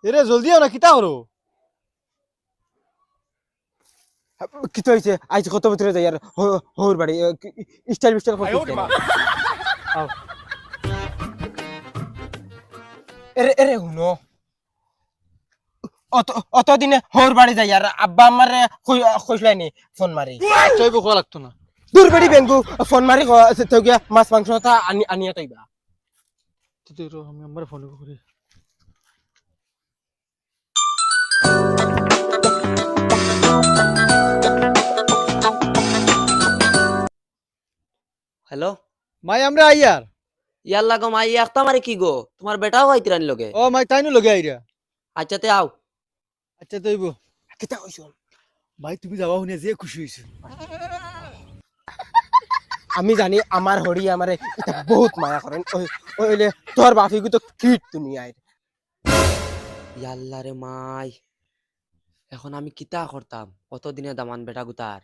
এরে জলদি আও না কিতা করো কি তো হইছে আইজ কত ভিতরে যাই আর হোর বাড়ি স্টাইল বিস্টাইল করতে আও এরে এরে হুনো অত অত দিনে হোর বাড়ি যাই আর আব্বা আমার কইলাইনি ফোন মারি চাইব কোয়া লাগতো না দূর বাড়ি বেঙ্গু ফোন মারি তো গিয়া মাছ মাংসটা আনিয়া তাইবা তুই আমি আমার ফোন করি হ্যালো মাই আমরা আইয়ার ইয়াল্লা গো মাই একটা মারে কি গো তোমার বেটাও আইতিরান লগে ও মাই তাইনু লগে আইরা আচ্ছা তে আও আচ্ছা তৈব কিতা কইছো ভাই তুমি যাবা শুনে যে খুশি হইছো আমি জানি আমার হরি আমারে এটা বহুত মায়া করেন ওইলে তোর বাফিগু তো কিট দুনিয়ায় ইয়াল্লা রে মাই এখন আমি কিতা করতাম কতদিনে দামান বেটা গুতার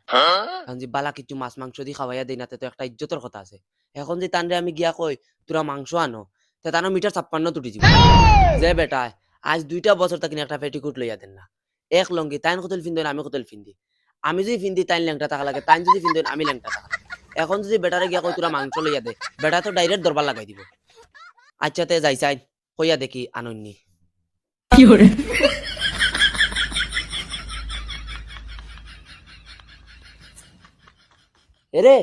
এখন যে বালা কিছু মাছ মাংস দি খাওয়াইয়া দেই না তে তো একটা ইজ্জতের কথা আছে এখন যে তানরে আমি গিয়া কই তোরা মাংস আনো তে তানো মিটার 56 তুটি দিব যে বেটা আজ 2টা বছর তাকিন একটা পেটিকুট লইয়া দেন না এক লঙ্গি তাইন কতল ফিন্দেন আমি কতল ফিন্দি আমি যদি ফিন্দি তাইন ল্যাংটা থাকা লাগে তাইন যদি ফিন্দেন আমি ল্যাংটা থাকা লাগে। এখন যদি বেটারে গিয়া কই তোরা মাংস লইয়া দে বেটা তো ডাইরেক্ট দরবার লাগাই দিব আচ্ছা তে যাই চাই কইয়া দেখি আনন্নি এরে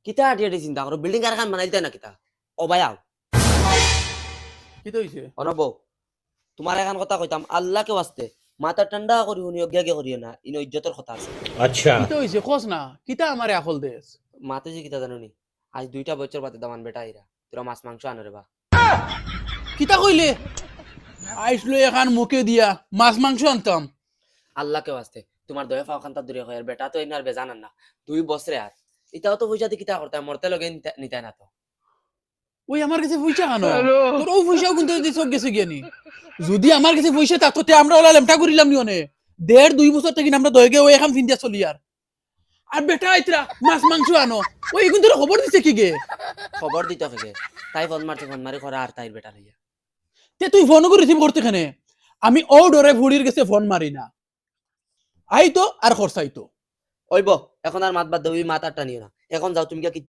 কিতা আটিয়াটি চিন্তা করো বিল্ডিং কারখান বানাইতে না কিতা ও ভাই আও কি তো হইছে অনব তোমার এখন কথা কইতাম আল্লাহকে ওয়াস্তে মাথা ঠান্ডা করি শুনি অজ্ঞাকে করিও না ইনো ইজ্জতের কথা আছে কি তো হইছে কোস না কিতা আমারে আকল দেস মাতে যে কিতা জানো নি আজ 2টা বছর বাদে দামান বেটা আইরা তোরা মাছ মাংস আনো রে বা কিতা কইলে আইসলো এখান মুখে দিয়া মাছ মাংস আনতাম আল্লাহকে ওয়াস্তে তোমার দয়া ফাও খান্তা দূরে হয় আর বেটা তো ইনার বেজানান না 2 বছরে আর এটাও তো পয়সা দিয়ে কিতা করতে মরতে লগে নিতে না তো ওই আমার কাছে পয়সা কেন তোর ও পয়সাও কিন্তু সব গেছে গিয়ানি যদি আমার কাছে পয়সা থাকতো তে আমরা ওলা লেমটা করিলাম নি অনে 1.5-2 বছর থেকে আমরা দয়গে ওই এখন ফিন্দিয়া চলি আর বেটা আইতরা মাছ মাংস আনো ওই কিন্তু খবর দিছে কি গে খবর দিতে হবে তাই ফোন মারি করা আর তাই বেটা লইয়া তে তুই ফোন করে রিসিভ করতে কেনে আমি ও ডরে ভুড়ির কাছে ফোন মারি না আইতো আর খরচাইতো ওইব এখন আর মাত বাদ দেবি মাত আটটা নিও না এখন যাও তুমি কি